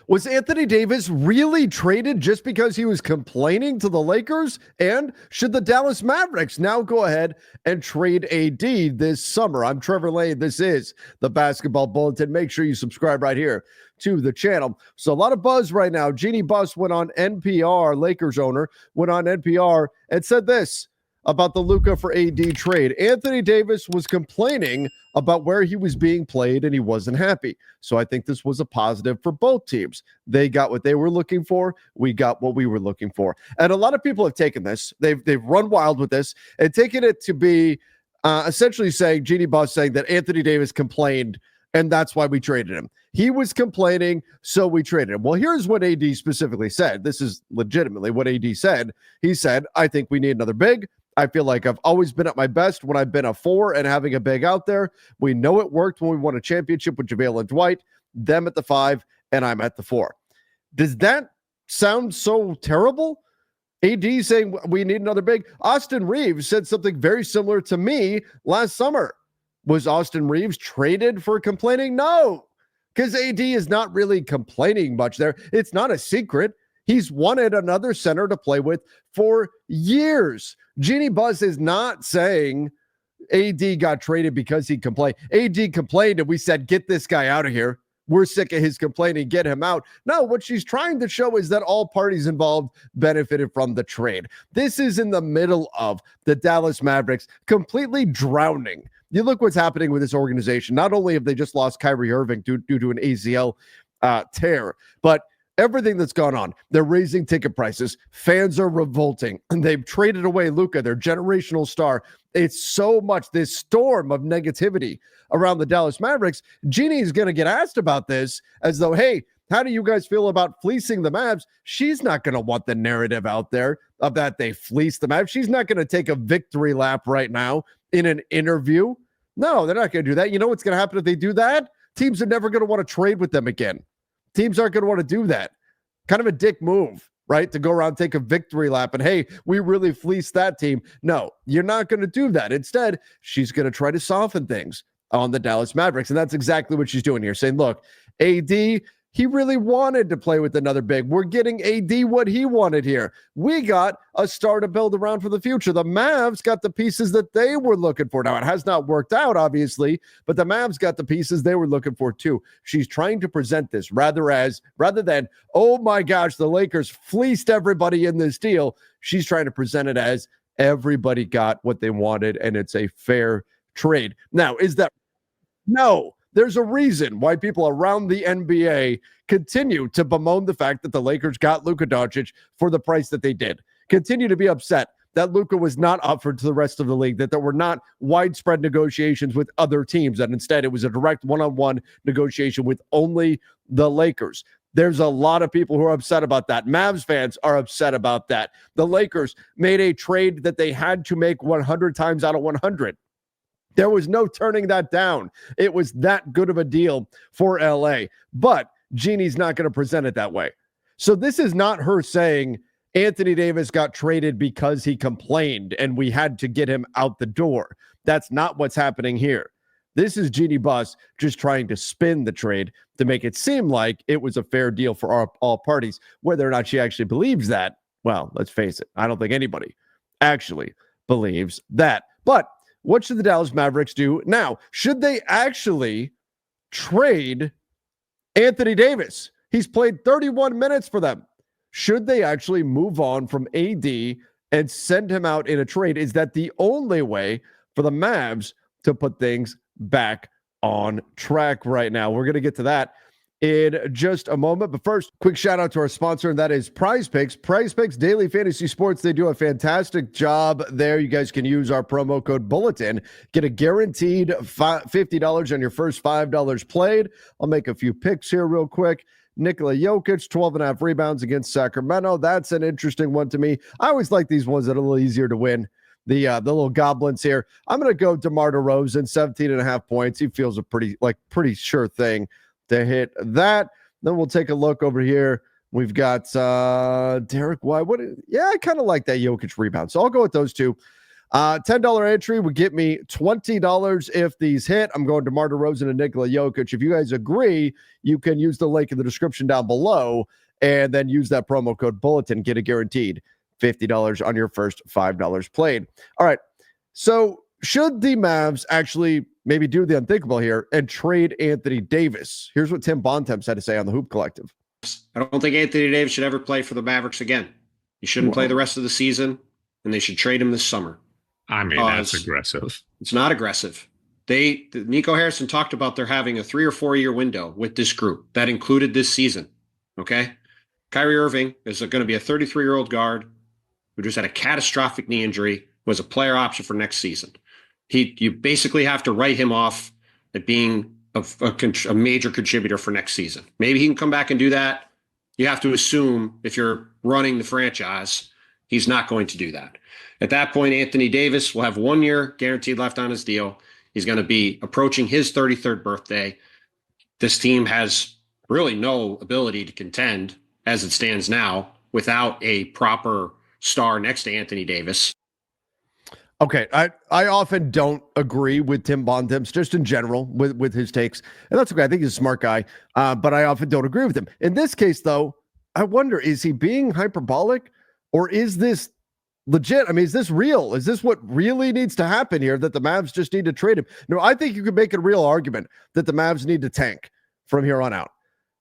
Was Anthony Davis really traded just because he was complaining to the Lakers? And should the Dallas Mavericks now go ahead and trade AD this summer? I'm Trevor Lane. This is the Basketball Bulletin. Make sure you subscribe right here to the channel. So a lot of buzz right now. Jeanie Buss went on NPR, Lakers owner, went on NPR and said this about the Luka for AD trade. Anthony Davis was complaining about where he was being played and he wasn't happy. So I think this was a positive for both teams. They got what they were looking for. We got what we were looking for. And a lot of people have taken this. They've run wild with this and taken it to be essentially saying, Jeanie Buss saying that Anthony Davis complained and that's why we traded him. He was complaining, so we traded him. Well, here's what AD specifically said. This is legitimately what AD said. He said, I think we need another big. I feel like I've always been at my best when I've been a 4 and having a big out there. We know it worked when we won a championship with JaVale and Dwight, them at the 5, and I'm at the 4. Does that sound so terrible? AD saying we need another big. Austin Reeves said something very similar to me last summer. Was Austin Reeves traded for complaining? No, because AD is not really complaining much there. It's not a secret. He's wanted another center to play with for years. Jeanie Buss is not saying AD got traded because he complained. AD complained and we said, get this guy out of here. We're sick of his complaining. Get him out. No, what she's trying to show is that all parties involved benefited from the trade. This is in the middle of the Dallas Mavericks completely drowning. You look what's happening with this organization. Not only have they just lost Kyrie Irving due to an ACL tear, but everything that's gone on. They're raising ticket prices. Fans are revolting. And they've traded away Luka, their generational star. It's so much, this storm of negativity around the Dallas Mavericks. Jeanie is going to get asked about this as though, hey, how do you guys feel about fleecing the Mavs? She's not going to want the narrative out there of that they fleeced the Mavs. She's not going to take a victory lap right now in an interview. No, they're not going to do that. You know what's going to happen if they do that? Teams are never going to want to trade with them again. Teams aren't going to want to do that. Kind of a dick move, right? To go around, take a victory lap and, hey, we really fleeced that team. No, you're not going to do that. Instead, she's going to try to soften things on the Dallas Mavericks. And that's exactly what she's doing here, saying, look, AD, he really wanted to play with another big. We're getting AD what he wanted here. We got a star to build around for the future. The Mavs got the pieces that they were looking for. Now, it has not worked out, obviously, but the Mavs got the pieces they were looking for, too. She's trying to present this rather than, oh, my gosh, the Lakers fleeced everybody in this deal. She's trying to present it as everybody got what they wanted, and it's a fair trade. Now, is that? No. There's a reason why people around the NBA continue to bemoan the fact that the Lakers got Luka Doncic for the price that they did. Continue to be upset that Luka was not offered to the rest of the league, that there were not widespread negotiations with other teams, and instead it was a direct one-on-one negotiation with only the Lakers. There's a lot of people who are upset about that. Mavs fans are upset about that. The Lakers made a trade that they had to make 100 times out of 100. There was no turning that down. It was that good of a deal for LA. But Jeanie's not going to present it that way. So this is not her saying Anthony Davis got traded because he complained and we had to get him out the door. That's not what's happening here. This is Jeanie Buss just trying to spin the trade to make it seem like it was a fair deal for all parties. Whether or not she actually believes that, well, let's face it, I don't think anybody actually believes that. But what should the Dallas Mavericks do now? Should they actually trade Anthony Davis? He's played 31 minutes for them. Should they actually move on from AD and send him out in a trade? Is that the only way for the Mavs to put things back on track right now? We're going to get to that in just a moment. But first, quick shout out to our sponsor, and that is Prize Picks. Prize Picks Daily Fantasy Sports. They do a fantastic job there. You guys can use our promo code Bulletin. Get a guaranteed $50 on your first $5 played. I'll make a few picks here real quick. Nikola Jokic, 12.5 rebounds against Sacramento. That's an interesting one to me. I always like these ones that are a little easier to win. The little goblins here. I'm going to go DeMar DeRozan, 17.5 points. He feels a pretty sure thing to hit that. Then we'll take a look over here. We've got Derek White. I kind of like that Jokic rebound. So I'll go with those two. $10 entry would get me $20 if these hit. I'm going to DeMar DeRozan and Nikola Jokic. If you guys agree, you can use the link in the description down below and then use that promo code Bulletin. Get a guaranteed $50 on your first $5 played. All right. So should the Mavs actually maybe do the unthinkable here and trade Anthony Davis? Here's what Tim Bontemps had to say on the Hoop Collective. I don't think Anthony Davis should ever play for the Mavericks again. He shouldn't play the rest of the season, and they should trade him this summer. I mean, that's aggressive. It's not aggressive. Nico Harrison talked about they're having a 3 or 4 year window with this group that included this season. Okay. Kyrie Irving is going to be a 33-year-old guard who just had a catastrophic knee injury, was a player option for next season. You basically have to write him off at being a major contributor for next season. Maybe he can come back and do that. You have to assume if you're running the franchise, he's not going to do that. At that point, Anthony Davis will have 1 year guaranteed left on his deal. He's going to be approaching his 33rd birthday. This team has really no ability to contend as it stands now without a proper star next to Anthony Davis. Okay, I often don't agree with Tim Bontemps, just in general, with his takes. And that's okay. I think he's a smart guy, but I often don't agree with him. In this case, though, I wonder, is he being hyperbolic or is this legit? I mean, is this real? Is this what really needs to happen here, that the Mavs just need to trade him? No, I think you could make a real argument that the Mavs need to tank from here on out,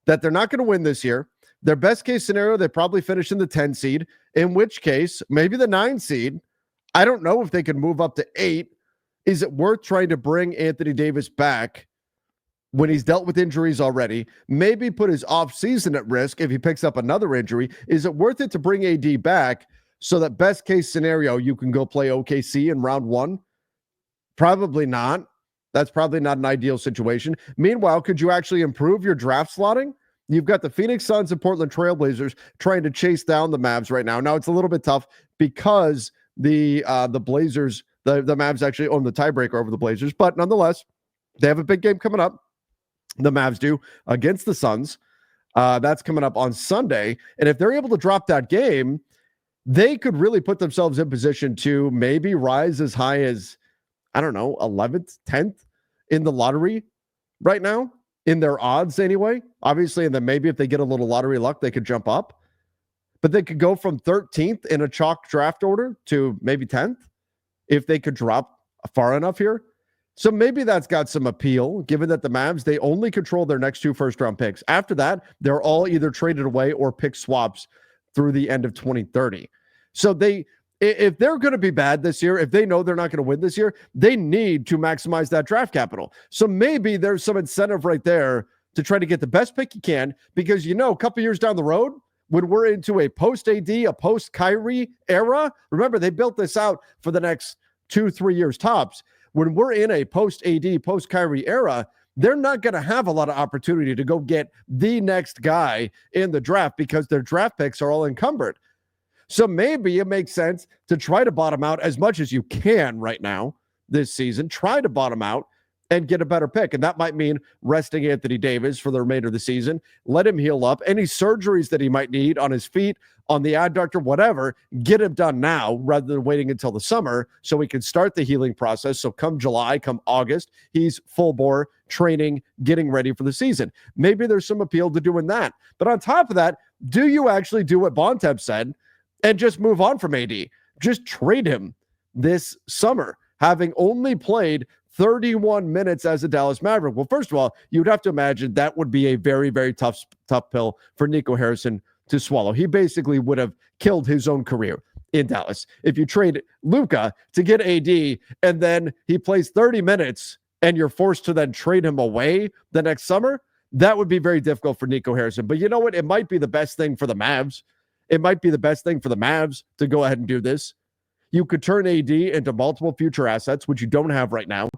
that they're not going to win this year. Their best case scenario, they probably finish in the 10 seed, in which case maybe the 9 seed. I don't know if they can move up to 8. Is it worth trying to bring Anthony Davis back when he's dealt with injuries already? Maybe put his offseason at risk if he picks up another injury. Is it worth it to bring AD back so that best case scenario, you can go play OKC in round 1? Probably not. That's probably not an ideal situation. Meanwhile, could you actually improve your draft slotting? You've got the Phoenix Suns and Portland Trailblazers trying to chase down the Mavs right now. Now it's a little bit tough because the Blazers, the Mavs actually own the tiebreaker over the Blazers, but nonetheless, they have a big game coming up. The Mavs do against the Suns. That's coming up on Sunday. And if they're able to drop that game, they could really put themselves in position to maybe rise as high as, I don't know, 11th, 10th in the lottery right now, in their odds anyway. Obviously, and then maybe if they get a little lottery luck, they could jump up. But they could go from 13th in a chalk draft order to maybe 10th if they could drop far enough here. So maybe that's got some appeal, given that the Mavs, they only control their next 2 first-round picks. After that, they're all either traded away or pick swaps through the end of 2030. So if they're going to be bad this year, if they know they're not going to win this year, they need to maximize that draft capital. So maybe there's some incentive right there to try to get the best pick you can, because a couple years down the road, when we're into a post-AD, a post-Kyrie era, remember, they built this out for the next 2-3 years tops. When we're in a post-AD, post-Kyrie era, they're not going to have a lot of opportunity to go get the next guy in the draft because their draft picks are all encumbered. So maybe it makes sense to try to bottom out as much as you can right now this season. Try to bottom out and get a better pick. And that might mean resting Anthony Davis for the remainder of the season. Let him heal up. Any surgeries that he might need on his feet, on the adductor, whatever, get him done now rather than waiting until the summer so we can start the healing process. So come July, come August, he's full bore training, getting ready for the season. Maybe there's some appeal to doing that. But on top of that, do you actually do what Bontemps said and just move on from AD? Just trade him this summer, having only played 31 minutes as a Dallas Maverick. Well, first of all, you'd have to imagine that would be a very, very tough pill for Nico Harrison to swallow. He basically would have killed his own career in Dallas. If you trade Luka to get AD and then he plays 30 minutes and you're forced to then trade him away the next summer, that would be very difficult for Nico Harrison. But you know what? It might be the best thing for the Mavs. It might be the best thing for the Mavs to go ahead and do this. You could turn AD into multiple future assets, which you don't have right now.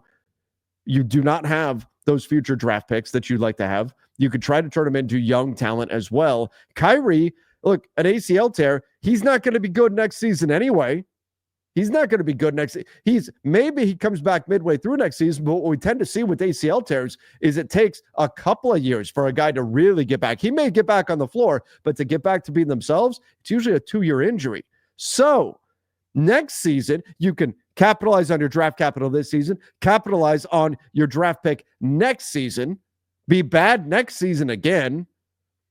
You do not have those future draft picks that you'd like to have. You could try to turn him into young talent as well. Kyrie, look, an ACL tear, he's not going to be good next season anyway. He's not going to be good next. Maybe he comes back midway through next season, but what we tend to see with ACL tears is it takes a couple of years for a guy to really get back. He may get back on the floor, but to get back to being themselves, it's usually a 2-year injury. So next season, you can Capitalize on your draft capital this season. Capitalize on your draft pick next season. Be bad next season again.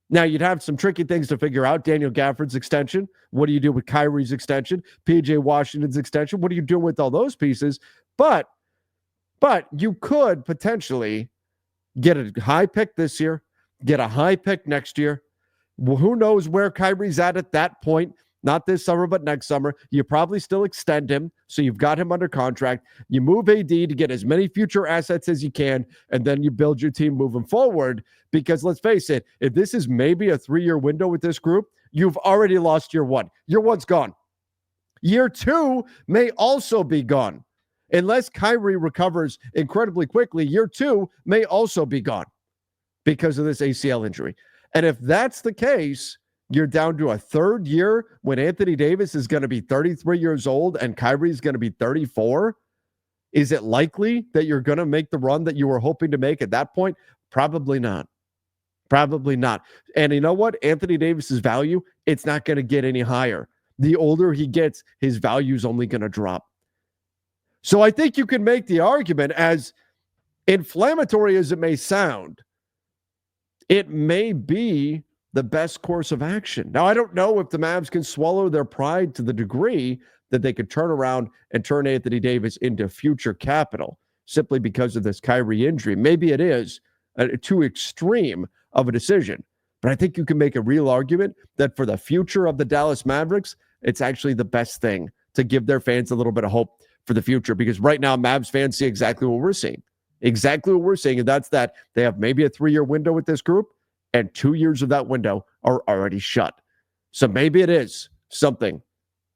Now, you'd have some tricky things to figure out. Daniel Gafford's extension. What do you do with Kyrie's extension? PJ Washington's extension. What do you do with all those pieces? But you could potentially get a high pick this year, get a high pick next year. Well, who knows where Kyrie's at that point? Not this summer, but next summer. You probably still extend him, so you've got him under contract. You move AD to get as many future assets as you can, and then you build your team moving forward. Because let's face it, if this is maybe a 3-year window with this group, you've already lost year one. Year one's gone. Year two may also be gone. Unless Kyrie recovers incredibly quickly, year two may also be gone because of this ACL injury. And if that's the case, you're down to a third year when Anthony Davis is going to be 33 years old and Kyrie is going to be 34. Is it likely that you're going to make the run that you were hoping to make at that point? Probably not. Probably not. And you know what? Anthony Davis's value, it's not going to get any higher. The older he gets, his value is only going to drop. So I think you can make the argument, as inflammatory as it may sound, it may be the best course of action. Now, I don't know if the Mavs can swallow their pride to the degree that they could turn around and turn Anthony Davis into future capital simply because of this Kyrie injury. Maybe it is too extreme of a decision, but I think you can make a real argument that for the future of the Dallas Mavericks, it's actually the best thing to give their fans a little bit of hope for the future, because right now Mavs fans see exactly what we're seeing. Exactly what we're seeing, and that's that they have maybe a 3-year window with this group, and 2 years of that window are already shut. So maybe it is something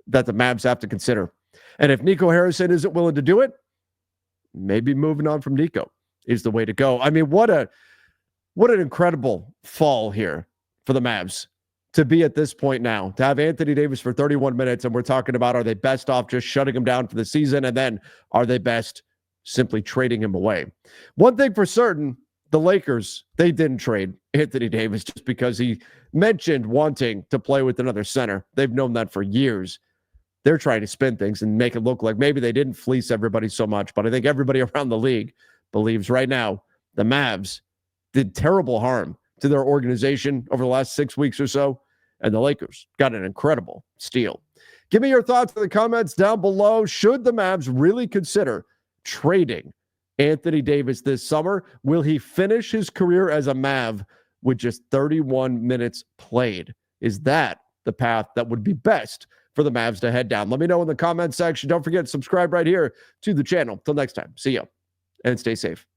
that the Mavs have to consider. And if Nico Harrison isn't willing to do it, maybe moving on from Nico is the way to go. I mean, what an incredible fall here for the Mavs to be at this point now, to have Anthony Davis for 31 minutes, and we're talking about, are they best off just shutting him down for the season, and then are they best simply trading him away? One thing for certain, the Lakers, they didn't trade Anthony Davis just because he mentioned wanting to play with another center. They've known that for years. They're trying to spin things and make it look like maybe they didn't fleece everybody so much, but I think everybody around the league believes right now the Mavs did terrible harm to their organization over the last 6 weeks or so, and the Lakers got an incredible steal. Give me your thoughts in the comments down below. Should the Mavs really consider trading Anthony Davis this summer? Will he finish his career as a Mav with just 31 minutes played? Is that the path that would be best for the Mavs to head down? Let me know in the comment section. Don't forget to subscribe right here to the channel. Till next time, see you and stay safe.